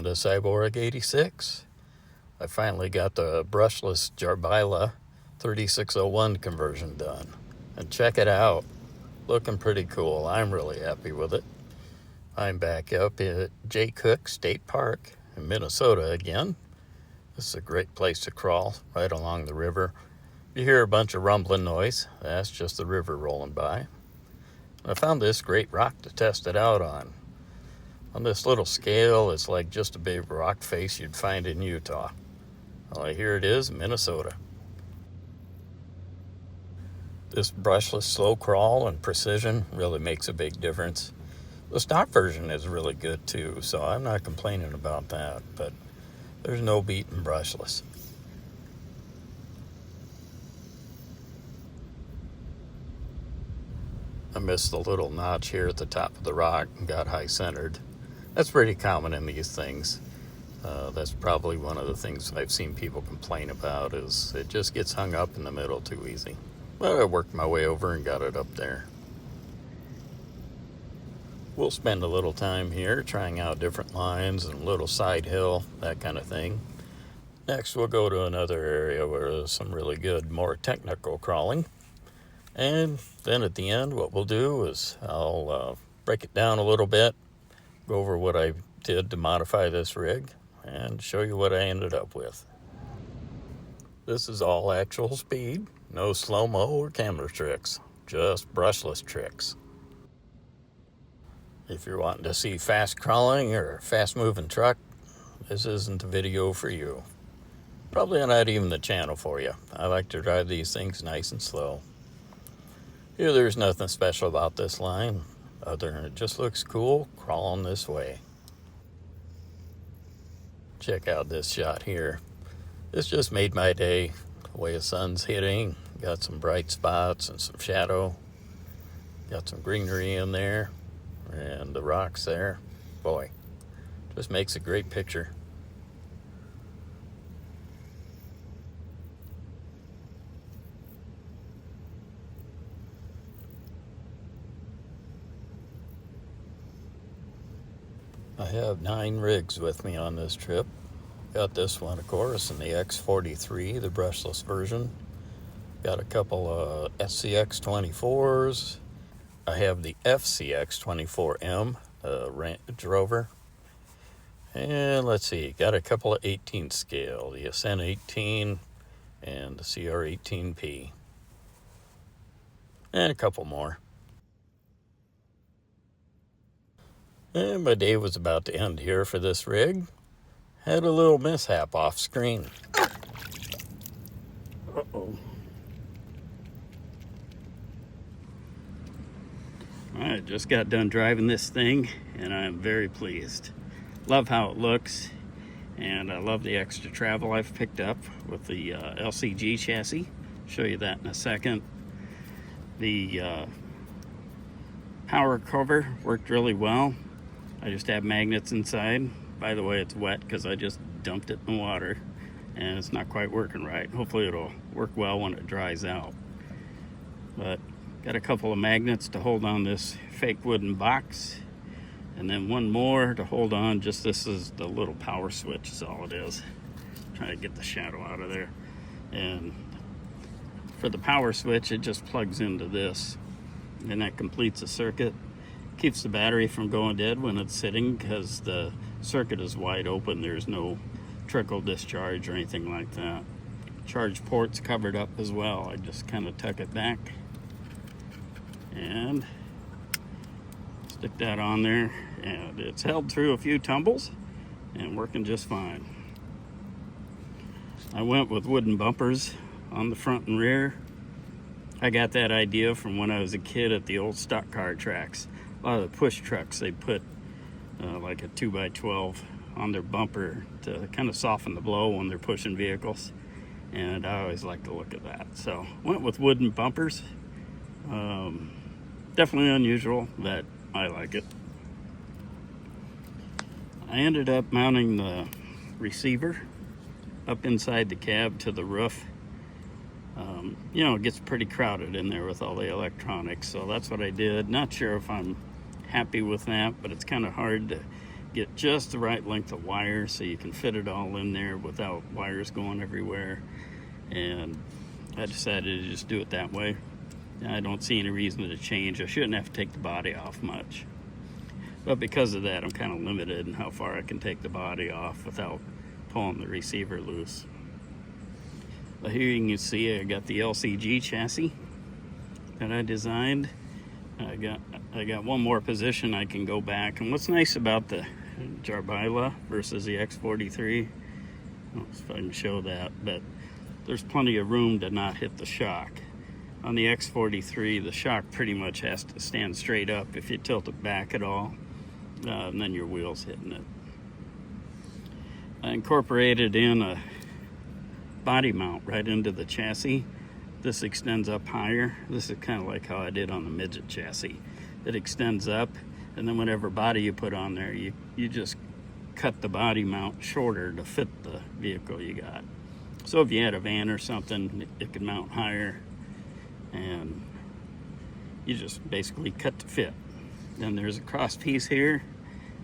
Welcome to Cyborg 86. I finally got the Brushless Jiabaile 3601 conversion done. And check it out. Looking pretty cool. I'm really happy with it. I'm back up at J. Cook State Park in Minnesota again. This is a great place to crawl, right along the river. You hear a bunch of rumbling noise. That's just the river rolling by. I found this great rock to test it out on. On this little scale, it's like just a big rock face you'd find in Utah. Well, here it is, Minnesota. This brushless slow crawl and precision really makes a big difference. The stock version is really good too, so I'm not complaining about that, but there's no beating brushless. I missed the little notch here at the top of the rock and got high centered. That's pretty common in these things. That's probably one of the things I've seen people complain about, is it just gets hung up in the middle too easy. But I worked my way over and got it up there. We'll spend a little time here trying out different lines and a little side hill, that kind of thing. Next we'll go to another area where there's some really good, more technical crawling. And then at the end what we'll do is I'll break it down a little bit, go over what I did to modify this rig, and show you what I ended up with. This is all actual speed, no slow-mo or camera tricks, just brushless tricks. If you're wanting to see fast crawling or fast-moving truck, this isn't the video for you. Probably not even the channel for you. I like to drive these things nice and slow. Here, there's nothing special about this line, other than it just looks cool crawling this way. Check out this shot here. This just made my day. The way the sun's hitting, got some bright spots and some shadow. Got some greenery in there, and the rocks there. Boy, just makes a great picture. I have 9 rigs with me on this trip. Got this one, of course, in the X43, the brushless version. Got a couple of SCX24s. I have the FCX24M, Range Rover. And let's see, got a couple of 18 scale, the Ascent 18 and the CR18P. And a couple more. And my day was about to end here for this rig. Had a little mishap off screen. Uh-oh. I just got done driving this thing, and I'm very pleased. Love how it looks, and I love the extra travel I've picked up with the LCG chassis. Show you that in a second. The power cover worked really well. I just have magnets inside. By the way, it's wet because I just dumped it in the water and it's not quite working right. Hopefully it'll work well when it dries out. But got a couple of magnets to hold on this fake wooden box, and then one more to hold on. Just this is the little power switch is all it is. Try to get the shadow out of there. And for the power switch, it just plugs into this, and that completes the circuit. Keeps the battery from going dead when it's sitting because the circuit is wide open. There's no trickle discharge or anything like that. Charge port's covered up as well. I just kind of tuck it back and stick that on there, and it's held through a few tumbles and working just fine. I went with wooden bumpers on the front and rear. I got that idea from when I was a kid at the old stock car tracks. A lot of the push trucks, they put like a 2x12 on their bumper to kind of soften the blow when they're pushing vehicles, and I always like to look at that. So went with wooden bumpers. Definitely unusual, but I like it. I ended up mounting the receiver up inside the cab to the roof. You know, it gets pretty crowded in there with all the electronics, so that's what I did. Not sure if I'm happy with that, but it's kind of hard to get just the right length of wire so you can fit it all in there without wires going everywhere. And I decided to just do it that way. I don't see any reason to change. I shouldn't have to take the body off much. But because of that, I'm kind of limited in how far I can take the body off without pulling the receiver loose. But here you can see I got the LCG chassis that I designed. I got one more position I can go back. And what's nice about the Jiabaile versus the X43, I don't know if I can show that, but there's plenty of room to not hit the shock. On the X43, the shock pretty much has to stand straight up. If you tilt it back at all, and then your wheel's hitting it. I incorporated in a body mount right into the chassis. This extends up higher. This is kind of like how I did on the midget chassis. It extends up, and then whatever body you put on there, you just cut the body mount shorter to fit the vehicle you got. So if you had a van or something, it could mount higher, and you just basically cut to fit. Then there's a cross piece here.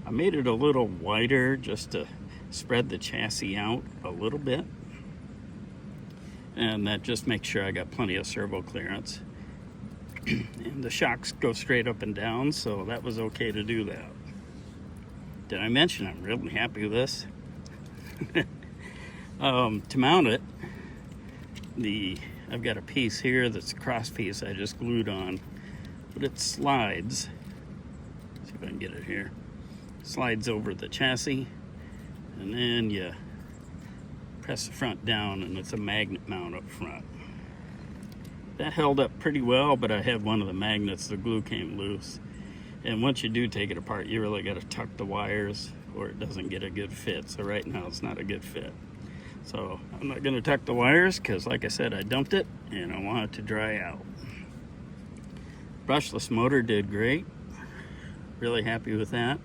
I made it a little wider just to spread the chassis out a little bit, and that just makes sure I got plenty of servo clearance. And the shocks go straight up and down, so that was okay to do that. Did I mention I'm really happy with this? To mount it, I've got a piece here that's a cross piece I just glued on, but it slides. Let's see if I can get it here. Slides over the chassis, and then you press the front down, and it's a magnet mount up front. That held up pretty well, but I had one of the magnets, the glue came loose. And once you do take it apart, you really got to tuck the wires or it doesn't get a good fit. So right now it's not a good fit. So I'm not going to tuck the wires because, like I said, I dumped it and I want it to dry out. Brushless motor did great. Really happy with that.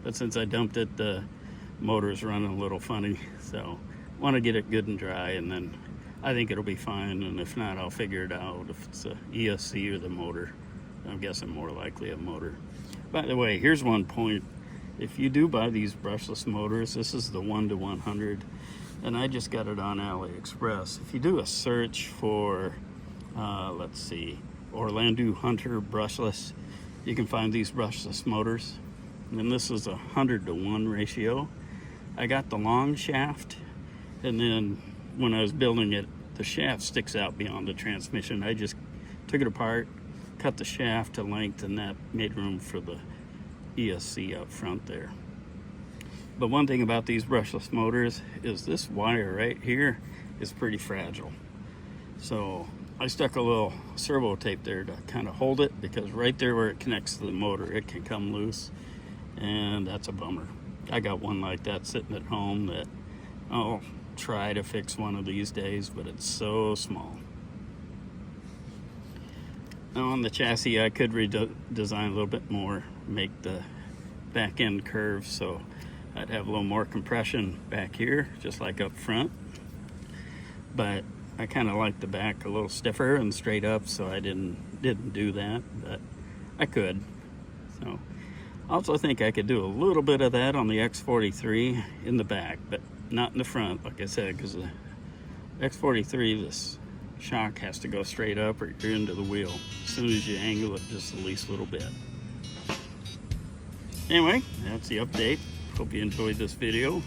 But since I dumped it, the motor's running a little funny. So I want to get it good and dry, and then I think it'll be fine. And if not, I'll figure it out if it's a ESC or the motor. I'm guessing more likely a motor. By the way, here's one point. If you do buy these brushless motors, this is the 1-to-100, and I just got it on AliExpress. If you do a search for, let's see, Orlando Hunter brushless, you can find these brushless motors. And this is a 100-to-1 ratio. I got the long shaft, and then when I was building it, the shaft sticks out beyond the transmission. I just took it apart, cut the shaft to length, and that made room for the ESC up front there. But one thing about these brushless motors is this wire right here is pretty fragile. So I stuck a little servo tape there to kind of hold it, because right there where it connects to the motor, it can come loose, and that's a bummer. I got one like that sitting at home that I'll try to fix one of these days, but it's so small. Now on the chassis, I could redesign a little bit more, make the back end curve so I'd have a little more compression back here, just like up front. But I kind of like the back a little stiffer and straight up, so I didn't do that, but I could. So I also think I could do a little bit of that on the X43 in the back, but not in the front, like I said, because the X43, this shock has to go straight up or you're into the wheel as soon as you angle it just the least little bit. Anyway, that's the update. Hope you enjoyed this video.